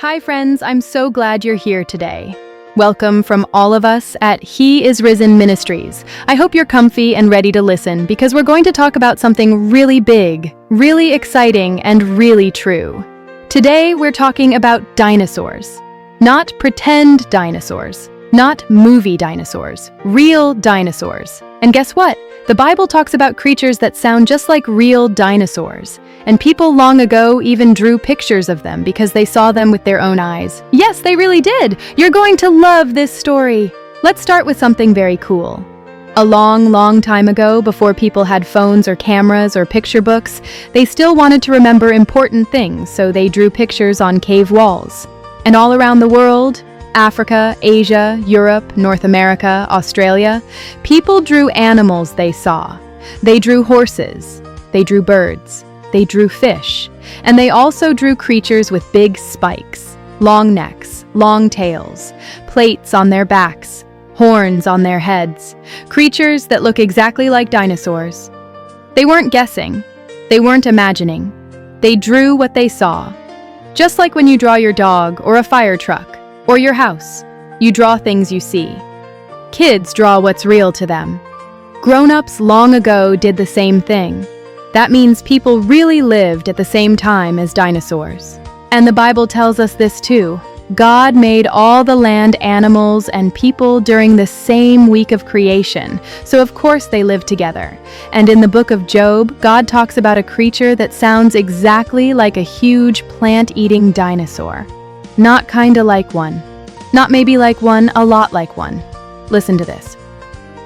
Hi friends, I'm so glad you're here today. Welcome from all of us at He is Risen Ministries. I hope you're comfy and ready to listen because we're going to talk about something really big, really exciting, and really true. Today we're talking about dinosaurs. Not pretend dinosaurs, not movie dinosaurs, real dinosaurs. And guess what? The Bible talks about creatures that sound just like real dinosaurs. And people long ago even drew pictures of them because they saw them with their own eyes. Yes, they really did! You're going to love this story! Let's start with something very cool. A long time ago, before people had phones or cameras or picture books, they still wanted to remember important things, so they drew pictures on cave walls. And all around the world, Africa, Asia, Europe, North America, Australia, people drew animals they saw. They drew horses, they drew birds, they drew fish, and they also drew creatures with big spikes, long necks, long tails, plates on their backs, horns on their heads, creatures that look exactly like dinosaurs. They weren't guessing, they weren't imagining, they drew what they saw. Just like when you draw your dog or a fire truck or your house, you draw things you see. Kids draw what's real to them. Grown-ups long ago did the same thing. That means people really lived at the same time as dinosaurs. And the Bible tells us this too. God made all the land animals and people during the same week of creation, so of course they lived together. And in the book of Job, God talks about a creature that sounds exactly like a huge plant-eating dinosaur. Not kinda like one. Not maybe like one, a lot like one. Listen to this.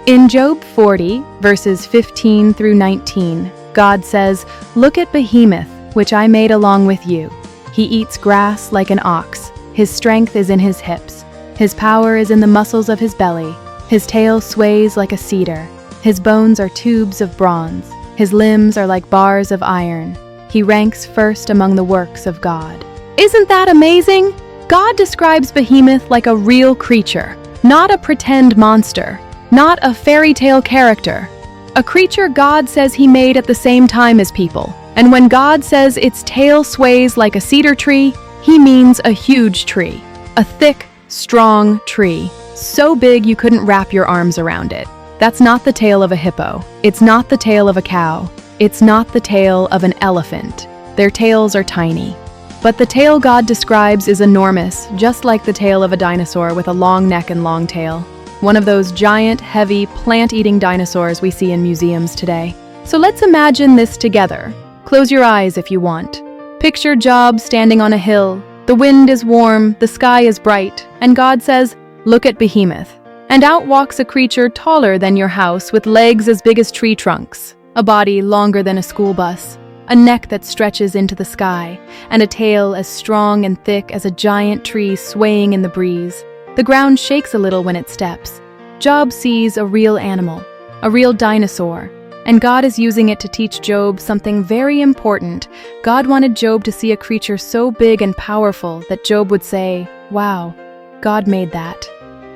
In Job 40, verses 15 through 19, God says, "Look at Behemoth, which I made along with you. He eats grass like an ox. His strength is in his hips. His power is in the muscles of his belly. His tail sways like a cedar. His bones are tubes of bronze. His limbs are like bars of iron. He ranks first among the works of God." Isn't that amazing? God describes Behemoth like a real creature, not a pretend monster, not a fairy tale character. A creature God says he made at the same time as people. And when God says its tail sways like a cedar tree, he means a huge tree. A thick, strong tree. So big you couldn't wrap your arms around it. That's not the tail of a hippo. It's not the tail of a cow. It's not the tail of an elephant. Their tails are tiny. But the tail God describes is enormous, just like the tail of a dinosaur with a long neck and long tail. One of those giant, heavy, plant-eating dinosaurs we see in museums today. So let's imagine this together. Close your eyes if you want. Picture Job standing on a hill. The wind is warm, the sky is bright, and God says, "Look at Behemoth." And out walks a creature taller than your house with legs as big as tree trunks, a body longer than a school bus, a neck that stretches into the sky, and a tail as strong and thick as a giant tree swaying in the breeze. The ground shakes a little when it steps. Job sees a real animal, a real dinosaur, and God is using it to teach Job something very important. God wanted Job to see a creature so big and powerful that Job would say, "Wow, God made that."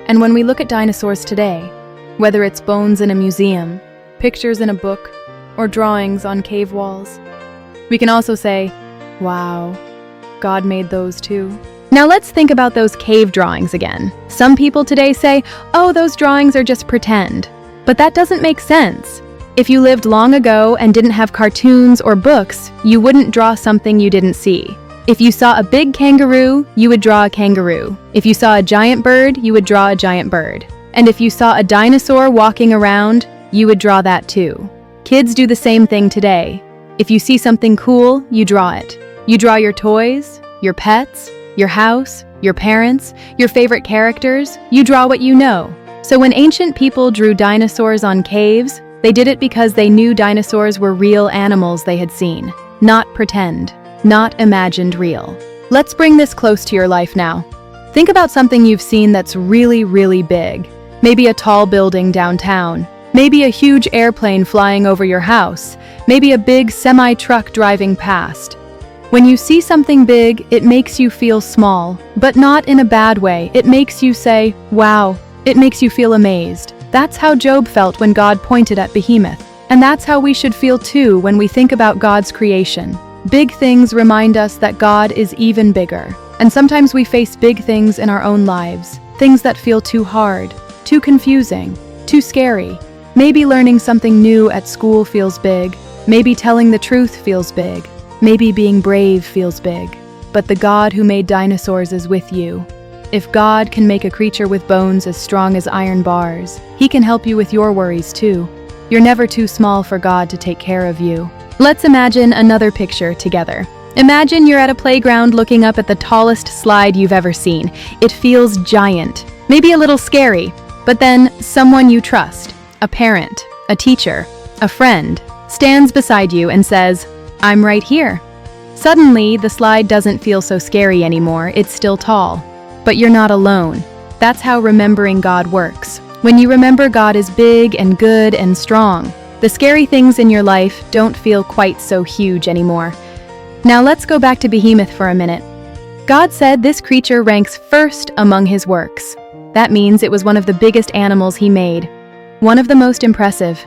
And when we look at dinosaurs today, whether it's bones in a museum, pictures in a book, or drawings on cave walls, we can also say, "Wow, God made those too." Now let's think about those cave drawings again. Some people today say, "Oh, those drawings are just pretend." But that doesn't make sense. If you lived long ago and didn't have cartoons or books, you wouldn't draw something you didn't see. If you saw a big kangaroo, you would draw a kangaroo. If you saw a giant bird, you would draw a giant bird. And if you saw a dinosaur walking around, you would draw that too. Kids do the same thing today. If you see something cool, you draw it. You draw your toys, your pets, your house, your parents, your favorite characters. You draw what you know. So when ancient people drew dinosaurs on caves, they did it because they knew dinosaurs were real animals they had seen. Not pretend, not imagined real. Let's bring this close to your life now. Think about something you've seen that's really big. Maybe a tall building downtown. Maybe a huge airplane flying over your house. Maybe a big semi-truck driving past. When you see something big, it makes you feel small, but not in a bad way. It makes you say, "Wow." It makes you feel amazed. That's how Job felt when God pointed at Behemoth. And that's how we should feel too when we think about God's creation. Big things remind us that God is even bigger. And sometimes we face big things in our own lives, things that feel too hard, too confusing, too scary. Maybe learning something new at school feels big, maybe telling the truth feels big, maybe being brave feels big. But the God who made dinosaurs is with you. If God can make a creature with bones as strong as iron bars, He can help you with your worries too. You're never too small for God to take care of you. Let's imagine another picture together. Imagine you're at a playground looking up at the tallest slide you've ever seen. It feels giant, maybe a little scary, but then someone you trust, a parent, a teacher, a friend, stands beside you and says, "I'm right here." Suddenly, the slide doesn't feel so scary anymore, it's still tall. But you're not alone. That's how remembering God works. When you remember God is big and good and strong, the scary things in your life don't feel quite so huge anymore. Now let's go back to Behemoth for a minute. God said this creature ranks first among His works. That means it was one of the biggest animals He made, one of the most impressive.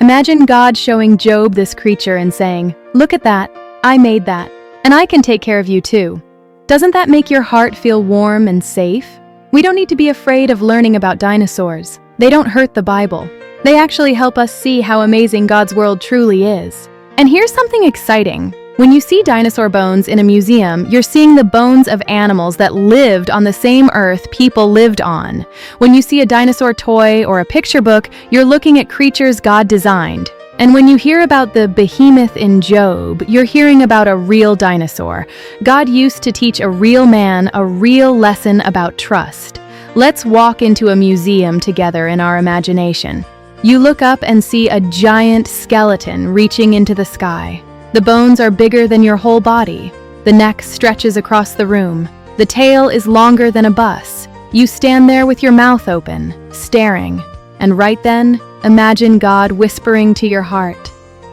Imagine God showing Job this creature and saying, "Look at that, I made that, and I can take care of you too." Doesn't that make your heart feel warm and safe? We don't need to be afraid of learning about dinosaurs. They don't hurt the Bible. They actually help us see how amazing God's world truly is. And here's something exciting. When you see dinosaur bones in a museum, you're seeing the bones of animals that lived on the same earth people lived on. When you see a dinosaur toy or a picture book, you're looking at creatures God designed. And when you hear about the behemoth in Job, you're hearing about a real dinosaur. God used to teach a real man a real lesson about trust. Let's walk into a museum together in our imagination. You look up and see a giant skeleton reaching into the sky. The bones are bigger than your whole body. The neck stretches across the room. The tail is longer than a bus. You stand there with your mouth open, staring. And right then, imagine God whispering to your heart,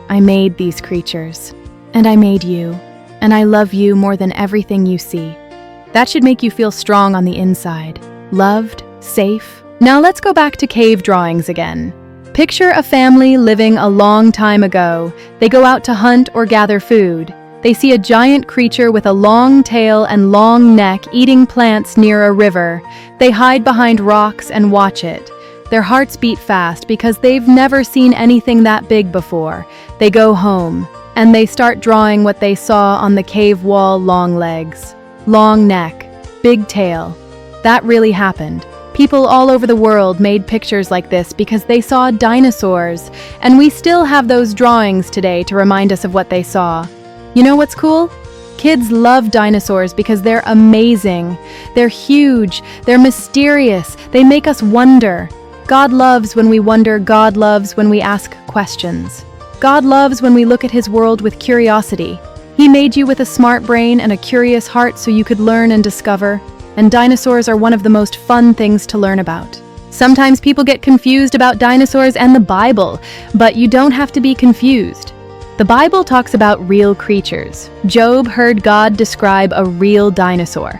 "I made these creatures, and I made you, and I love you more than everything you see." That should make you feel strong on the inside, loved, safe. Now let's go back to cave drawings again. Picture a family living a long time ago. They go out to hunt or gather food. They see a giant creature with a long tail and long neck eating plants near a river. They hide behind rocks and watch it. Their hearts beat fast because they've never seen anything that big before. They go home, and they start drawing what they saw on the cave wall: long legs, long neck, big tail. That really happened. People all over the world made pictures like this because they saw dinosaurs, and we still have those drawings today to remind us of what they saw. You know what's cool? Kids love dinosaurs because they're amazing. They're huge, they're mysterious, they make us wonder. God loves when we wonder. God loves when we ask questions. God loves when we look at His world with curiosity. He made you with a smart brain and a curious heart so you could learn and discover, and dinosaurs are one of the most fun things to learn about. Sometimes people get confused about dinosaurs and the Bible, but you don't have to be confused. The Bible talks about real creatures. Job heard God describe a real dinosaur.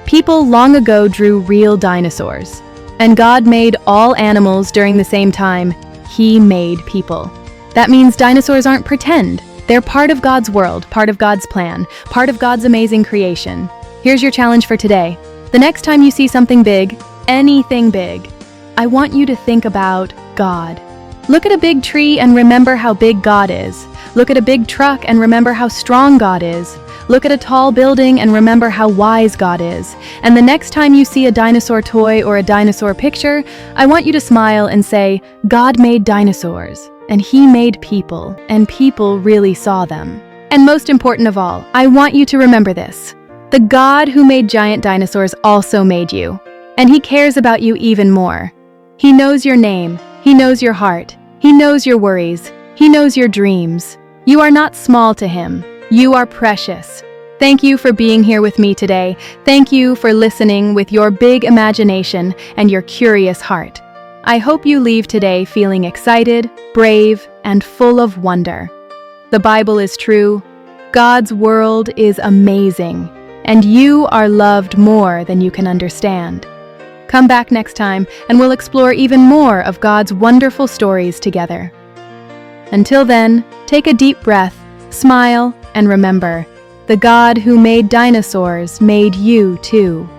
People long ago drew real dinosaurs. And God made all animals during the same time. He made people. That means dinosaurs aren't pretend. They're part of God's world, part of God's plan, part of God's amazing creation. Here's your challenge for today. The next time you see something big, anything big, I want you to think about God. Look at a big tree and remember how big God is. Look at a big truck and remember how strong God is. Look at a tall building and remember how wise God is. And the next time you see a dinosaur toy or a dinosaur picture, I want you to smile and say, God made dinosaurs, and He made people, and people really saw them. And most important of all, I want you to remember this. The God who made giant dinosaurs also made you, and He cares about you even more. He knows your name, He knows your heart, He knows your worries, He knows your dreams. You are not small to Him. You are precious. Thank you for being here with me today. Thank you for listening with your big imagination and your curious heart. I hope you leave today feeling excited, brave, and full of wonder. The Bible is true. God's world is amazing, and you are loved more than you can understand. Come back next time, and we'll explore even more of God's wonderful stories together. Until then, take a deep breath, smile, and remember, The God who made dinosaurs made you too.